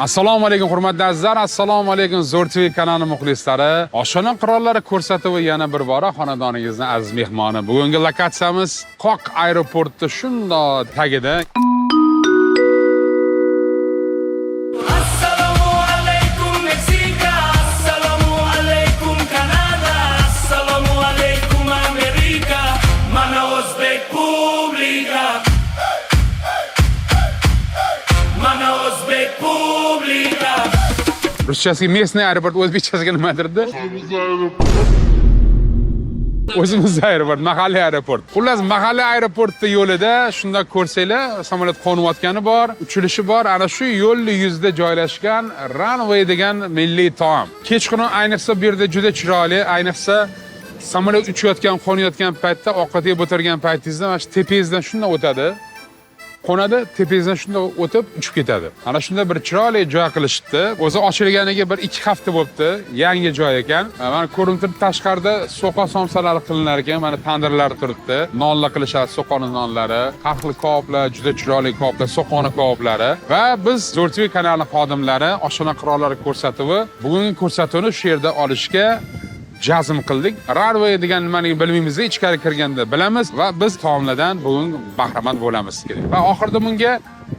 Assalomu alaykum hurmatli azizlar, assalomu alaykum Zo'r TV kanali muxlislari. Oshxona qirollari ko'rsatuvi yana bir bora xonadoningizning aziz mehmoni. Bugungi lokatsiyamiz Qoq aeroporti shundoq tagida. Assalomu alaykum Meksika, assalomu alaykum Kanada, assalomu alaykum Amerika, mana O'zbek publika. Mana O'zbek publika. Ruschasiga местный aeroport, o'zbekchasiga nimadirdi? O'zimiz aeroport, mahalliy aeroport. Xullas, mahalliy aeroportda yo'lida shunda ko'rsanglar, samolyot qo'nayotgani bor, uchilishi bor. Ana shu yo'l yuzida joylashgan Runway degan milliy taom. Kechqurun ayniqsa bu yerda juda chiroyli, ayniqsa samolyot uchayotgan, qo'nayotgan paytda, ovqat yeb o'tirgan paytingizda mana shu tepangizdan shunday o'tadi. Qo'nadi, tepangizdan shunday o'tib uchib ketadi. Ana shunda bir chiroyli joy qilishibdi. O'zi ochilganiga 1-2 hafta bo'libdi. Yangi joy ekan. Mana ko'rinib turibdi, tashqarida so'qa somsalari qilinar ekan. Mana tandirlar turibdi. Nonlar qilishadi, so'qoni nonlari, qahli koblar, juda chiroyli koblar, so'qoni koblari. Va biz Zo'r TV kanali xodimlari oshxona qirollari ko'rsatuvi bugungi ko'rsatuvni shu yerda olishga jazm qildik. Runway degan nimani bilmaymiz, ichkari kirganda bilamiz va biz taomlardan bugun bahramand bo'lamiz kerak. Va oxirida bunga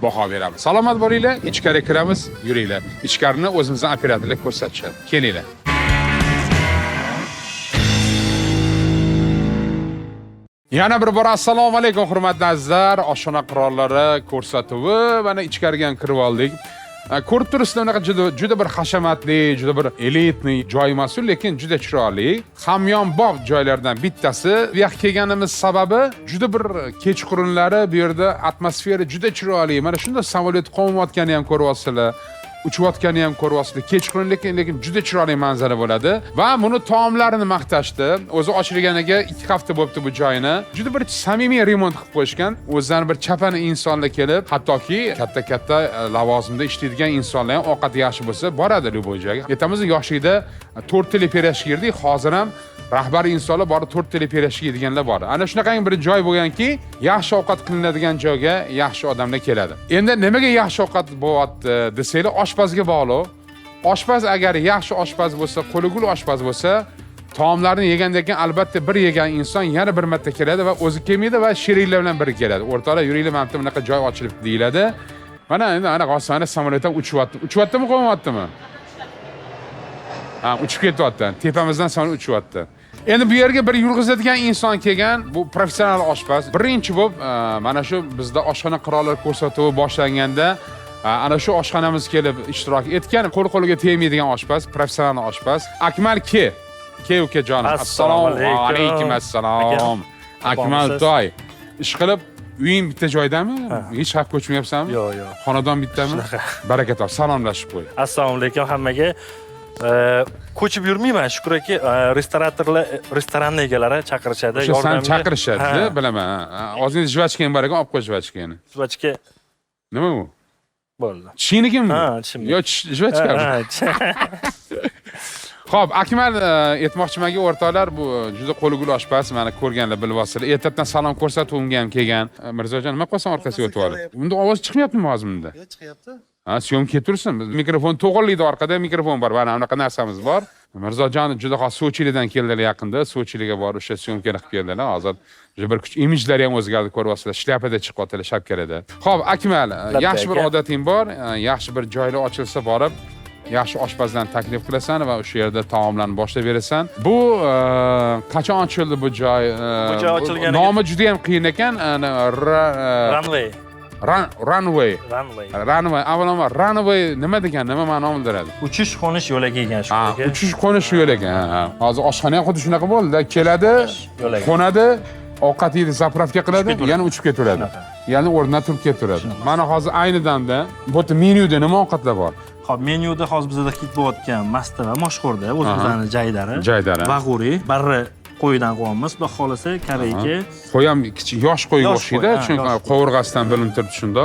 baho beramiz. Salomat bo'linglar, ichkari kiramiz, yuringlar. Ichkarini o'zimizning operatorlar ko'rsatishadi. Kelinglar. Yana bir bor assalomu alaykum hurmatli azizlar. Oshxona qirollari ko'rsatuvi mana ichkariga kirib oldik. Ko'rib turibsizlar, unaqa juda bir hashamatli, juda bir elitniy joy emas, lekin juda chiroyli. Hamyonbop joylardan bittasi. Bu yoqqa kelganimiz sababi juda bir kechqurunlari bu yerda atmosfera juda chiroyli. Mana shunda samolyot qo'nayotgani ham ko'ryapsizlar. Uchayotgani ham ko'ryapsizlar. Kechqurun lekin juda chiroyli manzara bo'ladi va buni taomlarini maqtashdi. O'zi ochilganiga 2 hafta bo'libdi bu joyni. Juda bir samimiy remont qilib qo'yishgan. O'zlari bir chapani insonlar kelib, hattoki katta lavozimda ishlaydigan insonlar ham ovqati yaxshi bo'lsa, boradi bu joyga. Aytamiz, yoshlikda 4 teleperashka yerdik, hozir ham rahbar insonlar bor, 4 teleperashka yeydiganlar bor. Ana shunaqangi bir joy bo'lganki, yaxshi ovqat qilinadigan joyga yaxshi odamlar keladi. Endi nimaga yaxshi ovqat bo'lyapti desanglar, oshpazga bog'liq. Oshpaz agar yaxshi oshpaz bo'lsa, qo'li gul oshpaz bo'lsa, taomlarni yegandan keyin albatta bir yegan inson yana bir marta keladi va o'zi kelmaydi va sheriklar bilan birga keladi. O'rtoqlar, yuringlar, mana bunaqa joy ochilibdi deyiladi. Mana endi ana g'osani samolyotdan uchyapti. Uchyaptimi, qo'nyaptimi? Ha, uchib ketyapti. Tepamizdan samolyot uchyapti. Endi bu yerga bir yurg'izadigan inson kelgan, bu professional oshpaz. Birinchi bo'lib, mana shu bizda oshxona qirollari ko'rsatuvi boshlanganda ana shu oshxonamiz kelib ishtirok etgan, qo'l-qo'liga tegmaydigan oshpaz, professional oshpaz. Akmal ke ukajonim. Assalomu alaykum. Assalom. Akmal toy. Ish qilib, uying bitta joydami? Hech xavf ko'chmayapsanmi? Yo'q. Xonadon bittami? Baraka top, salomlashib qo'y. Assalomu alaykum hammaga. Ko'chib yurmayman, shukraki, restoran egalari chaqirishadi, yordamga. Sen chaqirishadi, bilaman. O'zingiz jvachkang bor ekan, olib qo'y jvachkani. Jvachka nima u? Bo'ldi. Tishnikimi? Ha, tishim. Yo, jvachkami? Xo'p, Akmal aytmoqchimanki, o'rtoqlar, bu juda qo'li gul oshpaz, meni ko'rganlar bilyapsizlar. Ertadan salom ko'rsatib unga ham kelgan. Mirzojon, nima qilsan orqasiga o'tib olib? Bunda ovoz chiqmayaptimi hozir bunda? Yo'q, chiqyapti. Ha, syomka tursin. Mikrofon to'g'rilaydi, orqada mikrofon bor. Mana bunaqa narsamiz bor. Mirzojon juda xos Sochilidan keldilar yaqinda. Sochiliga borib o'sha syomkani qilib keldilar. Hozir juda bir kuch imijlari ham o'zgardi, ko'ryapsizlar. Shlyapida chiqyaptilar shapkarada. Xo'p, Akmal, yaxshi bir odating bor. Yaxshi bir joylar ochilsa borib, yaxshi oshpazdan taklif qilasan va o'sha yerda taomlarni boshlab berasan. Bu qachon ochildi bu joy? Bu joy ochilganiga nomi juda ham qiyin ekan. Runway. Runway. Avvalambor Runway nima degan, nima ma'no bildiradi? Uchish qo'nish yo'lagi ekan shunaqa. Uchish qo'nish yo'lagi. Hozir oshxona ham xuddi shunaqa bo'ldi. Keladi, qo'nadi, ovqat yeydi, zapravka qiladi, yana uchib ketaveradi. Ya'ni o'rnidan turib ketaveradi. Mana hozir ayni damda bu yerda menyuda nima ovqatlar bor? Xo'p, menyuda hozir bizda hit bo'layotgan masta va moshxo'rda, o'zimizning jaydari, bag'uri, barri qo'ydan qo'yamiz, xudo xolasa karayka. Qo'y ham kichik yosh qo'yga o'xshaydi, chunki qovurg'asidan bilinib turibdi shunda.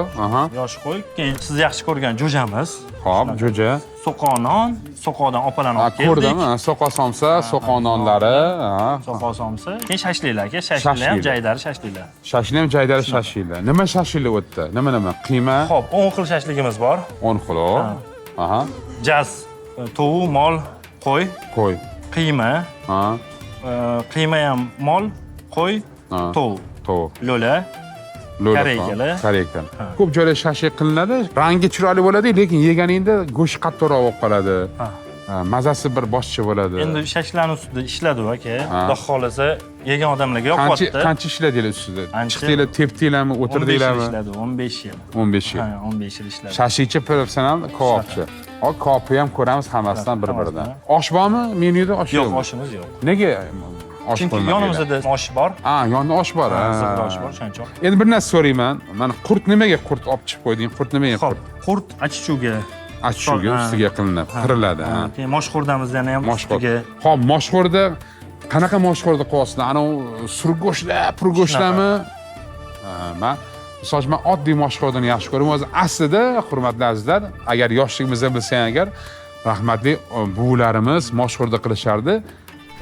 Yosh qo'y. Keyin siz yaxshi ko'rgan jo'jamiz. Xo'p, jo'ja. So'qonon, so'qodan opalarni olib keldik. Ko'rdimmi? So'qa somsa, so'qononlari, so'qa somsa. Keyin shashliklar aka, shashliklar ham jaydari shashliklar. Shashlik ham jaydari shashliklar. Nima shashliklar o'tdi? Nima? Qiyma? Xo'p, 10 xil shashligimiz bor. 10 xil. Aha. Jaz, tovuq, mol, qo'y, Qo'y. qiyma, Ha. qiyma ham mol, qo'y, Ha. tovuq, Tovuq. lo'la, Lo'la. Koreykalar. Koreykalar. Ko'p joylar shashlik qilinadi. Rangi chiroyli bo'ladi, lekin yeganingda go'sht qattiqroq bo'lib qoladi. Ha. Mazasi bir boshqa bo'ladi. Endi shashlarni ustida ishladi aka. Xudo xolasa yegan odamlarga yoqyapti. Qancha ishladinglar ustida? Ancha. Chiqdinglar, tepdinglarmi, 15 yil o'tirdinglarmi? ishladi, 15 yil. 15 yil. Ha, 15 yil ishladi. Shashlikchi professional kebabchi. Hop, kebabni ham ko'ramiz hammasidan bir-biridan. Osh bormi? Menyuda osh Yo'q, yo'qmi? oshimiz yo'q. Nega osh Chunki qo'ymagan? yonimizda osh bor. Yonida osh bor. Zig'ir osh bor, shuning uchun. Endi bir narsa so'rayman. Mana qurt nimaga qurt olib chiqib qo'yding? Qurt nimaga Xo'p, qurt? qurt achichuvga, Achchuga ustiga qilinib, qiriladi. keyin moshxo'rdamizni ham ustiga. Xo'p, moshxo'rda qanaqa moshxo'rda qilyapsizlar? Ana surgo'shlar, purgo'shlarmi? Men misol uchun oddiy moshxo'rdani yaxshi ko'raman. O'zi aslida, hurmatli azizlar, agar yoshligimizda bilsang agar, rahmatli buvilarimiz moshxo'rda qilishardi.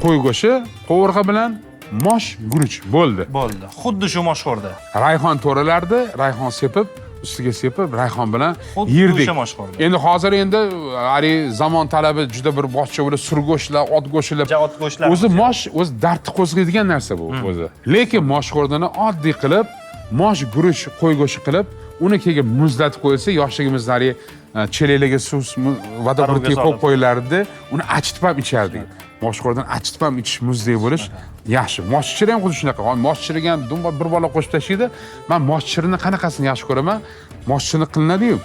Qo'y go'shti, qovurg'a bilan mosh guruch bo'ldi. Bo'ldi. Xuddi shu moshxo'rda. Rayhon to'ralardi, rayhon sepib, ustiga sepib, rayhon bilan Xuddi yerdik. o'sha moshxo'rda. Endi hozir hali zamon talabi juda bir boshqa bo'lib, surgo'shlar, ot go'shtlar. Ot go'shtlar. O'zi mosh, o'zi dardni qo'zg'aydigan narsa bu o'zi. Lekin moshxo'rdani oddiy qilib, mosh guruch qo'y go'shti qilib, uni keyin muzlatib qo'yilsa, yoshligimizda hali chelaklarga suv vodorodga qo'yib qo'yilardi, uni achitib ham ichardik. Moshxo'rdan achitib ham ichish muzdek bo'lish yaxshi. Moshchiri ham xuddi shunaqa. Moshchiriga ham bir bola qo'shib tashlaydi. Men moshchirini qanaqasini yaxshi ko'raman? Moshchini qilinadi-yu,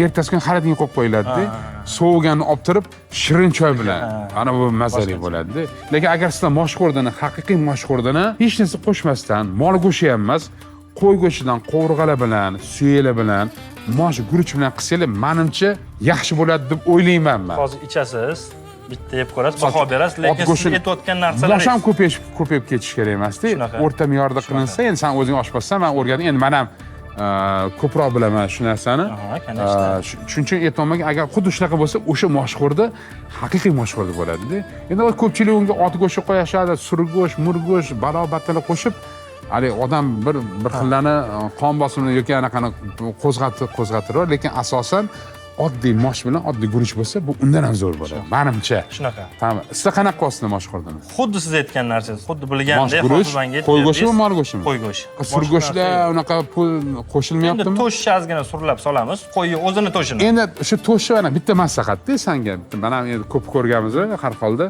ertasi kuni xaridga qo'yib qo'yiladi. Soviganini olib turib, shirin choy bilan. Ana bu mazali bo'ladi. Lekin agar sizlar moshxo'rdani, haqiqiy moshxo'rdani hech narsa qo'shmasdan, mol go'shti ham emas, qo'y go'shtidan qovurg'alar bilan, suyaklar bilan, mosh guruch bilan qilsanglar, menimcha yaxshi bo'ladi deb o'ylayman men. Hozir ichasiz, bitta yeb ko'rasiz, baho berasiz, lekin siz aytayotgan narsalar mosh ham ko'payib ketish kerak emas-da. O'rta me'yorda qilinsa, endi sen o'zing oshpazsan, men o'rgandim. Endi men ham ko'proq bilaman shu narsani. Shuning uchun aytmoqman, agar xuddi shunaqa bo'lsa, o'sha moshxo'rda haqiqiy moshxo'rda bo'ladi-da. Endi ko'pchilik unga ot go'shti qo'yishadi, surgo'sht, murgo'sht, barobatlar qo'shib, hali odam bir xillarni qon bosimini yoki anaqani qo'zg'atiradi, lekin asosan oddiy mosh bilan oddiy guruch bo'lsa, bu undan ham zo'r bo'ladi. Menimcha. Shunaqa. Tamam. Sizlar qanaqa qilyapsizlar moshxo'rdani? Xuddi siz aytgan narsangiz, xuddi bilgandek hozirga qo'y go'shtimi, mol go'shtimi? Qo'y go'shti. Surgo'shtlar unaqa pul qo'shilmayaptimi? Endi to'shni ozgina surlab solamiz, qo'yni o'zini to'shini. Endi shu to'shni mana bitta maslahatda senga, mana endi ko'p ko'rganmiz har holda.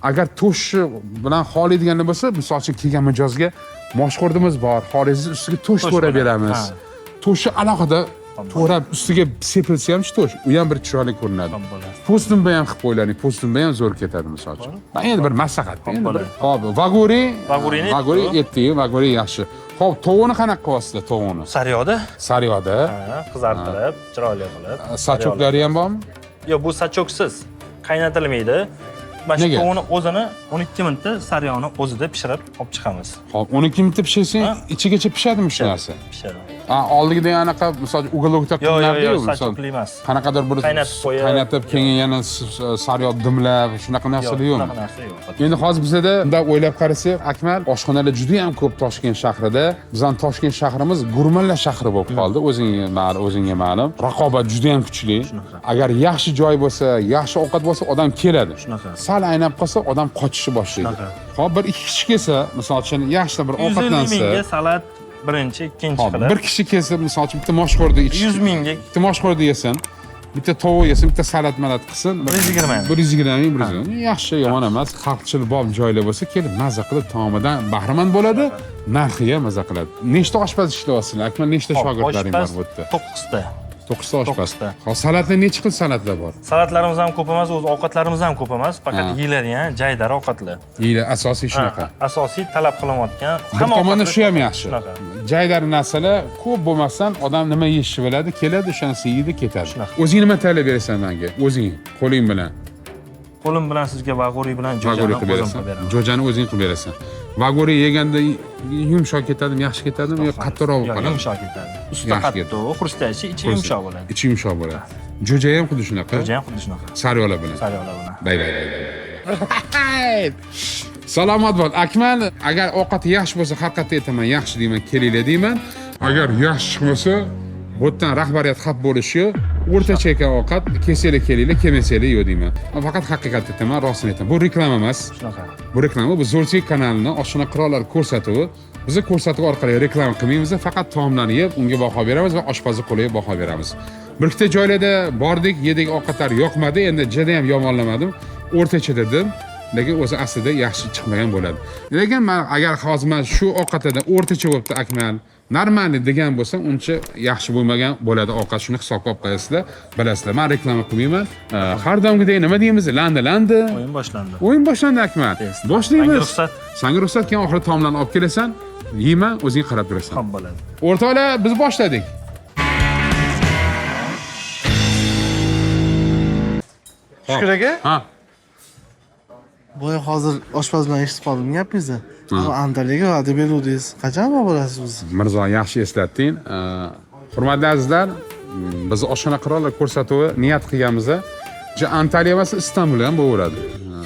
Agar to'shni bilan xohlaydiganda bo'lsa, misol uchun kelgan mijozga moshxo'rdimiz bor, xohlasangiz ustiga to'sh to'rab beramiz. To'shni alohida to'rab ustiga sepilsa ham to'sh, u ham bir chiroyli ko'rinadi. Postumba ham qilib qo'yiladi, postumba ham zo'r ketadi misol uchun. Men endi bir maslahat. Hop, vaguri etdi, vaguri yaxshi. Hop, tovuqni qanaqa qilyapsizlar, tovuqni? Sariyada? Sariyada. Qizartirib, chiroyli qilib. Sachoklari ham bormi? Yo'q, bu sachoksiz. Qaynatilmaydi. Mana shu tovuqni o'zini 12 minutda sariyoni o'zida pishirib olib chiqamiz. Hop, 12 minutda pishirsangiz ichigacha pishadimi shu narsa? Pishadi. Oldiga anaqa misol uголокda qilinadi-yu, sachokli emas. Qanaqadir bir qaynatib, keyin yana sariyot dimlab, shunaqa narsalar yo'qmi? Shunaqa narsa yo'q. Endi hozir bizda bunday o'ylab qarasak, Akmal, oshxonalar juda ham ko'p Toshkent shahrida. Bizning Toshkent shahrimiz gurmanlar shahri bo'lib qoldi, o'zingga ma'lum. Raqobat juda ham kuchli. Agar yaxshi joy bo'lsa, yaxshi ovqat bo'lsa, odam keladi. Sal aynab qolsa, odam qochishni boshlaydi. Hop, bir ikki kishi kelsa, misol uchun yaxshi bir ovqatlansa, 100 mingga salat birinchi, ikkinchi qilib. Bir kishi kelsa, misol uchun bitta moshxo'rda 100 mingga, bitta moshxo'rda yesin, bitta tovuq yesin, bitta salat qilsin, 120 ming, 120. Yaxshi, yomon emas. Xalqchil bob joylar bo'lsa, kelib maza qilib taomidan bahramand bo'ladi, narxiga maza qiladi. Nechta oshpaz ishlayapsizlar? Akmal, nechta shogirdlaring bor bu yerda? 9 ta. 9 ta oshpaz. Hozir salatlar necha xil salatlar bor? Salatlarimiz ham ko'p emas, o'z ovqatlarimiz ham ko'p emas, faqat yeyiladigan jaydari ovqatlar. Asosiy shunaqa. Asosiy talab qilinayotgan hamma tomonda shu ham yaxshi. Jaydari narsalar ko'p bo'lmasdan odam nima yeyishni biladi, keladi, o'shanisi yeydi, ketadi. O'zing nima tayyorlab berasan menga? O'zing, qo'ling bilan. Qo'lim bilan sizga vaguri bilan jojani qilib beraman. Jojani o'zing qilib berasan. Vaguri yeganda yumshoq ketadimi, yaxshi ketadimi yo qattiqroq qoladi? Yumshoq ketadi. Usti qattiq, xrustashi, ichi yumshoq bo'ladi. Ichi yumshoq bo'ladi. Joja ham xuddi shunaqa. Joja ham xuddi shunaqa. Sariyala bilan. Sariyala bilan. Bayday. Salomat bo'l. Akmal, agar ovqati yaxshi bo'lsa, haqiqatdan aytaman, yaxshi deyman, kelinglar deyman. Agar yaxshi chiqmasa, bu yerdan rahbariyat xat bo'lishi o'rtacha ekan ovqat, kelsanglar kelinglar, kelmasanglar yo'q deyman. Men faqat haqiqat aytaman, rostini aytaman. Bu reklama emas. Shunaqa. Bu reklama, bu Zo'rchilik kanalining oshxona qirollar ko'rsatuvi. Biz ko'rsatuv orqali reklama qilmaymiz, faqat taomlarni yeb, unga baho beramiz va oshpazlik qo'liga baho beramiz. Bir ikkita joylarda bordik, yedik, ovqatlar yoqmadi, endi juda ham yomonlamadim. O'rtacha dedim. Lekin o'zi aslida yaxshi chiqmagan bo'ladi. Lekin men agar hozir men shu ovqatdan o'rtacha bo'libdi Akmal, normalniy degan bo'lsam, uncha yaxshi bo'lmagan bo'ladi ovqat. Shuni hisobga olib qo'yasizlar, bilasizlar. Men reklama qilmayman. Har doimgidek nima deymiz? Landi. O'yin boshlandi. O'yin boshlandi Akmal. Boshlaymiz. Menga ruxsat. Senga ruxsat, keyin oxiri taomlarni olib kelasan, yeyman, o'zing qarab turasan. Xo'p bo'ladi. O'rtoqlar, biz boshladik. Shukur aka, Ha. boya hozir oshpaz bilan eshitib qoldim gapingizni. Antaliyaga va'da beruvdingiz. Qachon borasiz o'zi? Mirzo, yaxshi eslatding. Hurmatli azizlar, biz oshxona qirollar ko'rsatuvi niyat qilganmiz. Antaliya emas, Istanbul ham bo'laveradi.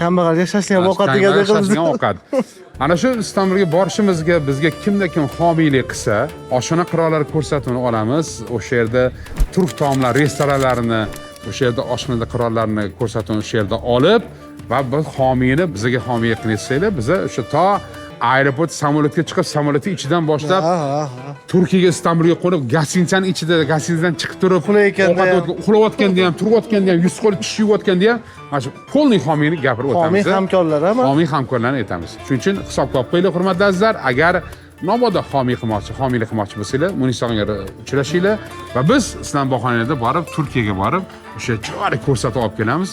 Kambag'al yashashni ham ovqat deganda Yashashgan ovqat. Ana shu Istanbulga borishimizga bizga kimda-kim homiylik qilsa, oshxona qirollar ko'rsatuvini olamiz. O'sha yerda turk taomlar restoranlarini, o'sha yerda oshxona qirollarni ko'rsatuvini o'sha yerda olib va biz homiyni bizga homiylik qilsanglar, biz o'sha to aeroport samolyotga chiqib, samolyotning ichidan boshlab Turkiyaga, Istanbulga qo'nib, gostinitsaning ichida, gostinitsadan chiqib turib, uxlayotganda ham, turayotganda ham, yuz qo'l tish yuvayotganda ham, mana shu polniy homiyni gapirib o'tamiz. Homiy hamkorlar ham. Homiy hamkorlarni aytamiz. Shuning uchun hisobga olib qo'yinglar, hurmatli azizlar. Agar nobodo homiylik qilmoqchi bo'lsanglar, Munisonga uchrashinglar va biz Islom bahonada borib, Turkiyaga borib, o'sha chiroyli ko'rsatib olib kelamiz.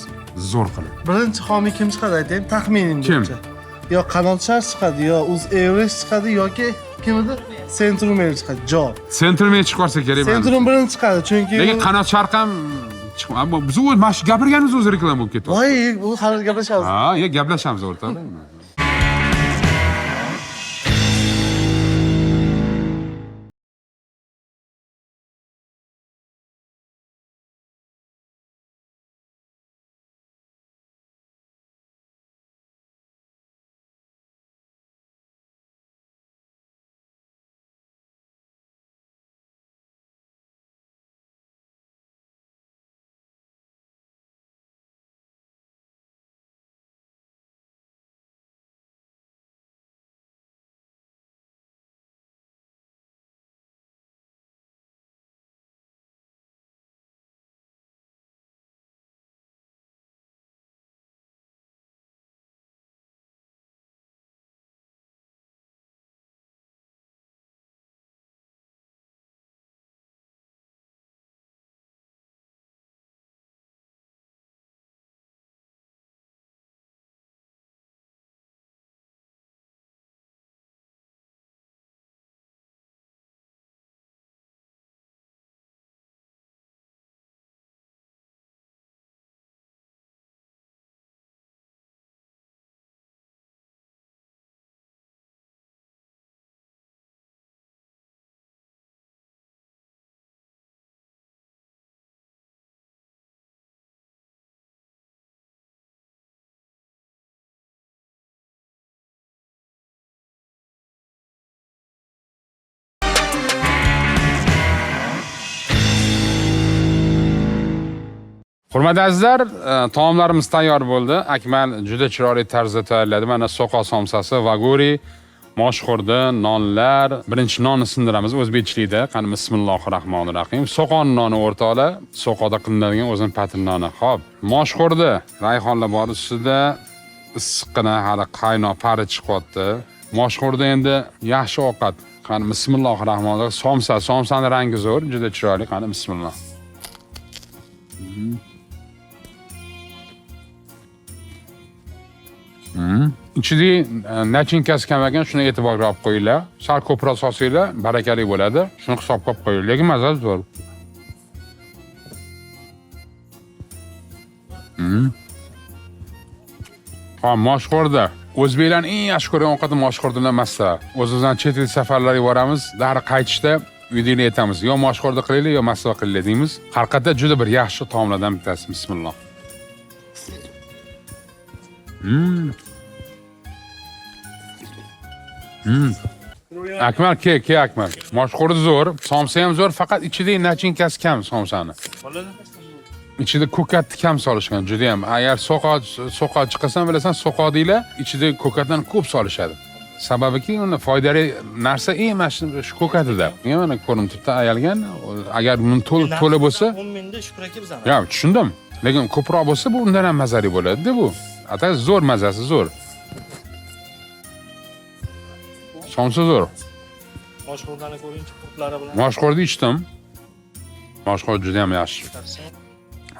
Zo'r qilib. Birinchi homiy kim chiqadi aytaymi? Taxminim Kim? bo'yicha. Yo Kanal Shar chiqadi, yo UzEvres chiqadi yoki kim edi? Centrum chiqadi. Javob. Centrumga chiqib qolsa kerak. Centrum birinchi chiqadi, chunki lekin Qanot Sharq ham ammo biz o'z mana shu gapirganimiz o'zi reklama bo'lib ketdi. voy, bu hali gaplashamiz. Ha, gaplashamiz o'rtoqlar. Hurmatli azizlar, taomlarimiz tayyor bo'ldi. Akmal juda chiroyli tarzda tayyorladi. Mana so'qol somsasi, vaguri, moshxo'rda, nonlar. Birinchi nonni sindiramiz o'zbekchilikda. Qani bismillahirrohmanirrohim. So'qol noni o'rtoqlar, so'qolda qilinadigan o'zining patil noni. Xo'p, moshxo'rda rayhonlar bor ustida, issiqqina hali qaynoq pari chiqyapti. Moshxo'rda endi yaxshi ovqat. Qani bismillahirrohmanirrohim. Somsani rangi zo'r, juda chiroyli. Qani bismillah. İchida nachinkasi kam ekan, shuni e'tiborga olib qo'yinglar. Sal ko'proq solsanglar, barakali bo'ladi. Shuni hisobga olib qo'ying. Lekin mazasi zo'r. Ha, moshxo'rda. O'zbeklarning eng yaxshi ko'rgan ovqati moshxo'rdadan massa. O'zimizdan chet el safarlarga boramiz, dari qaytishda uydagilarga aytamiz, yo moshxo'rda qilinglar, yo massa qilinglar deymiz. Haqiqatda juda bir yaxshi taomlardan bittasi. Bismillah. Akmal, ke Akmal. Moshxo'rda zo'r, somsa ham zo'r, faqat ichida nachinkasi kam somsani. Bo'ladi. ichida ko'katni kam solishgan juda ham. Agar so'qot chiqasan bilasan, so'qotinglar ichida ko'katdan ko'p solishadi. Sababiki uni foydali narsa eng mana shu ko'katida. Mana ko'rinib turibdi ayalgan. Agar buni to'la bo'lsa, 10 mingda Shukur aka bizani. yo, tushundim. Lekin ko'proq bo'lsa bu undan ham mazali bo'ladi-da bu. Atas zo'r mazasi zo'r. Sonsiz zo'r. Moshxo'rdan ko'ringchi, qurtlari bilan. Moshxo'rni ichdim. Moshxo'r juda ham yaxshi.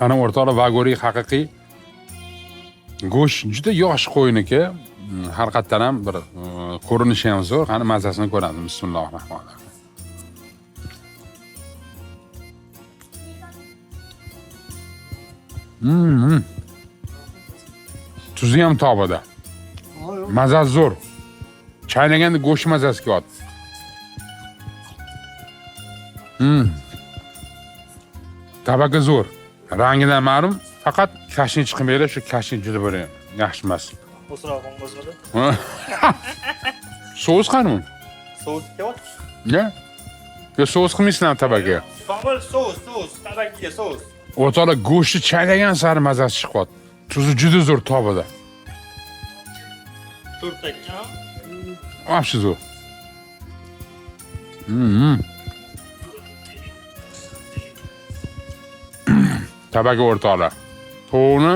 Ana o'rtoqlar vagoriy haqiqiy go'sht juda yosh qo'yniki. Haqiqatdan ham bir ko'rinishi ham zo'r. Qani mazasini ko'ramiz. Bismillahirrohmanirrohim. Tuzi ham tobada. Mazasi zo'r. Chaynaganda go'sht mazasi kelyapti. Tabaka zo'r. Rangidan ma'lum, faqat kashin chiqmaydi, shu kashin juda bir yaxshi emas. O'sroq bo'lmadi. So'z qani? So'z kelyapti. Ya? Yo so'z qilmaysizlar tabaka. Famil so'z, tabakiga so'z. O'rtoqlar go'shtni chaynagan sari mazasi chiqyapti. Tuzi juda zo'r tobada. 4 taka. Yaxshi zo'r. Tabaka o'rtoqlar. To'g'ri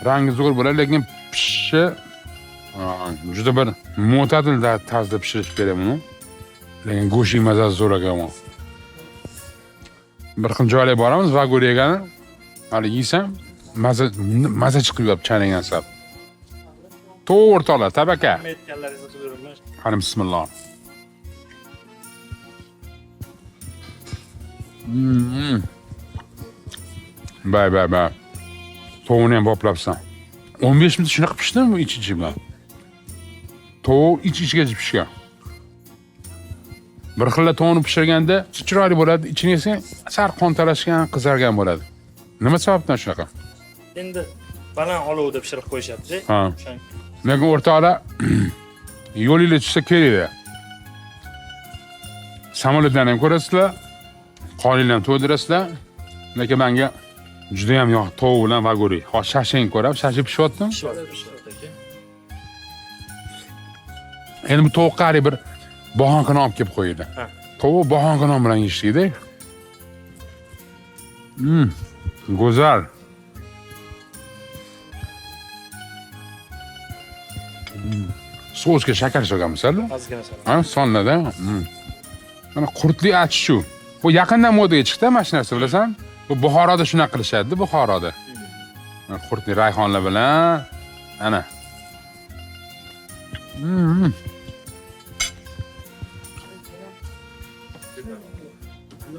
rangi zo'r bo'ladi, lekin pishishi juda bir mo'tadil tarzda pishirish kerak buni. Lekin go'shtning mazasi zo'r ekan. Bir xil joylarga boramiz, vagoriyagani. Hali yeysam, maza chiqib yotib chaynagan sab. To'g'ri o'rtoqlar, tabaka. Aytganlaringizni qilib Qani bismillah. Bay. Tovuğunu ham boplabsan. 15 minut shunaqa pishdimi ichi bilan? Tovuq ichigacha pishgan. Bir xilla tovuqni pishirganda chiroyli bo'ladi, ichini yesang sal qontalashgan, qizargan bo'ladi. Nima sababdan shunaqa? Endi baland olovda pishirib qo'yishadi. Ha. Lekin o'rtoqlar yo'lingizga tushsa kelinglar. Samolyotdan ham ko'rasizlar, qoninglarni ham to'ydirasizlar. Lekin menga juda ham yoq tovuq bilan vagoriy. Hozir shashing ko'rib, shashi pishyaptimi? Pishyapti. Endi bu tovuq qari bir bahonqini olib kelib qo'ydi. Tovuq bahonqini bilan yeyishdi. Go'zal. Sousga shakar solganmisizlar? Ozgina sol. Ha, sonlada. Mana qurtli achichu. Bu yaqindan modaga chiqdi mana shu narsa bilasan? Bu Buxoroda shunaqa qilishadi, Buxoroda. Qurtli rayhonlar bilan ana.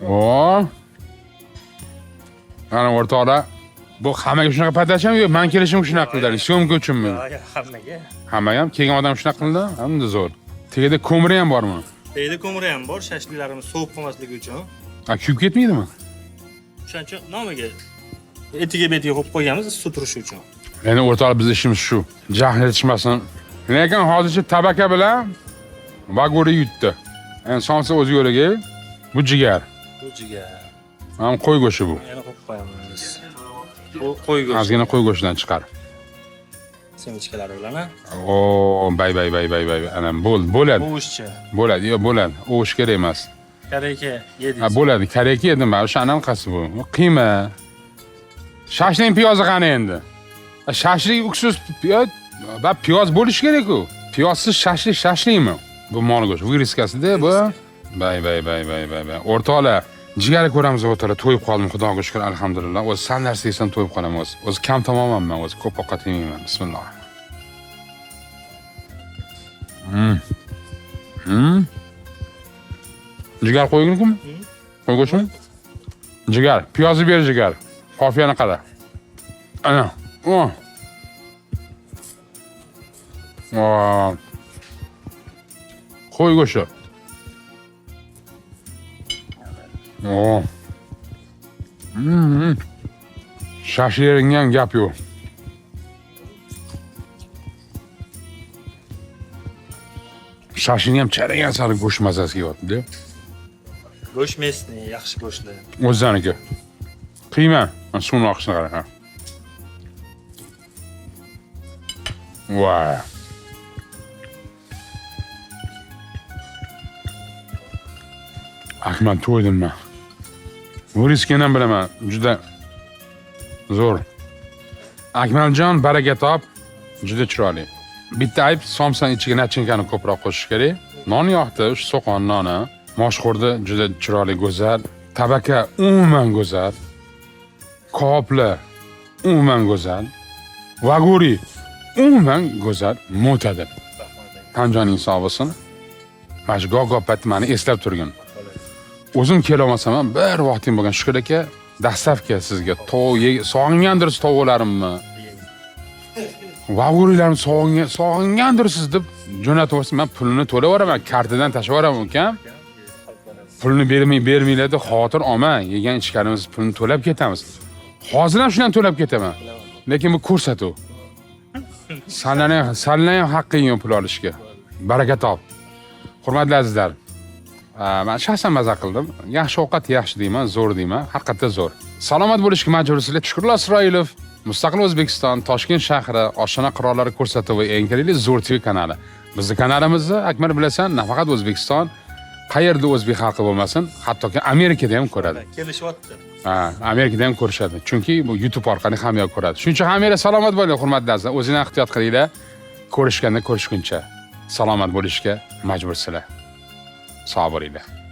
O. Ana o'rtoqlar, bu hammaga shunaqa patachami yo'q? Men kelishim shunaqa qildilar. Syomka uchunmi? Hammaga. Hammaga ham kelgan odam shunaqa qildi. Endi zo'r. Tegida ko'miri ham bormi? Tegida ko'miri ham bor, shashliklarimiz sovuq qolmasligi uchun. A, kuyib ketmaydimi? Shuning uchun nomiga etiga betiga qo'yib qo'yganmiz, suv turishi uchun. Endi o'rtoqlar biz ishimiz shu. Jahl yetishmasin. Lekin hozircha tabaka bilan vagoriy yutdi. Endi sonsa o'z yo'liga bu jigar. Bu jigar. Ham qo'y go'shti bu. Yana qo'yib qo'yamiz. Bu qo'y go'shti. Ozgina qo'y go'shtidan chiqar. Semichkalari bilan, ha? O, bay. Ana bo'ladi. Bu ishchi. Bo'ladi, yo bo'ladi. U ish kerak emas. Karaka yedingiz. Ha, bo'ladi. Karaka yedim men. O'sha anaqasi bu. Qiyma. Shashlik piyozi qani endi? Shashlik uksiz piyoz, va piyoz bo'lish kerak-ku. Piyozsiz shashlikmi? Bu mol go'sht. Viriskasida bu. Bay. O'rtoqlar, jigar ko'ramiz o'rtoqlar. To'yib qoldim, Xudoga shukr, alhamdulillah. O'z sal narsa yesam to'yib qolaman o'z. O'z kam tomonman men, o'z ko'p ovqat yemayman. Bismillah. Jigar qo'ygunmi? Qo'y go'shtmi? Jigar, piyozni ber jigar. Qofiyani qara. Ana. Qo'y go'shti. Shashliringdan gap yo'q. Shashling ham charagan sari go'sht mazasiga yotdi. Go'sht mesni, yaxshi go'shtlar. O'zaniki. Qiyma. Suvni oqishini qara. Voy. Akmal to'ydim men. Bu riskini ham bilaman, juda zo'r. Akmaljon baraka top, juda chiroyli. Bitta ayb, somsa ichiga nachinkani ko'proq qo'shish kerak. Non yoqdi, shu so'qon noni, moshxo'rda juda chiroyli go'zal, tabaka umuman go'zal, qoplar umuman go'zal, vaguri umuman go'zal, mo'tadil. Tanjoning sog' bo'lsin. Mana go'g'opat meni eslab turgin. O'zim kela olmasam ham bir vaqtim bo'lgan Shukur aka, dastlabki sizga sog'ingandirsiz tovuqlarimni. Vagurilarim sog'ingandirsiz deb jo'natib olsam, men pulini to'lab yuboraman, kartadan tashlab yuboraman ukam. Pulni bermaylardi, xotir olmang, yegan ichkarimiz pulni to'lab ketamiz. Hozir ham shundan to'lab ketaman. Lekin bu ko'rsatuv. Sanlar ham haqqing yo'q pul olishga. Baraka top. Hurmatli azizlar, men shaxsan maza qildim. Yaxshi ovqat yaxshi deyman, zo'r deyman, haqiqatda zo'r. Salomat bo'lishga majbursizlar. Shukurlar Isroilov, Mustaqil O'zbekiston, Toshkent shahri, oshxona qirollari ko'rsatuvi eng kerakli Zo'r TV kanali. Bizning kanalimizni Akmal bilasan, nafaqat O'zbekiston, qayerda o'zbek xalqi bo'lmasin, hattoki Amerikada ham ko'radi. Kelishyapti. Amerikada ham ko'rishadi. Chunki bu YouTube orqali hamma ko'radi. Shuning uchun hammalar salomat bo'ling, hurmatli azizlar. O'zingizga ehtiyot qilinglar. Ko'rishganda ko'rishguncha salomat bo'lishga majbursizlar. Sog' bo'linglar.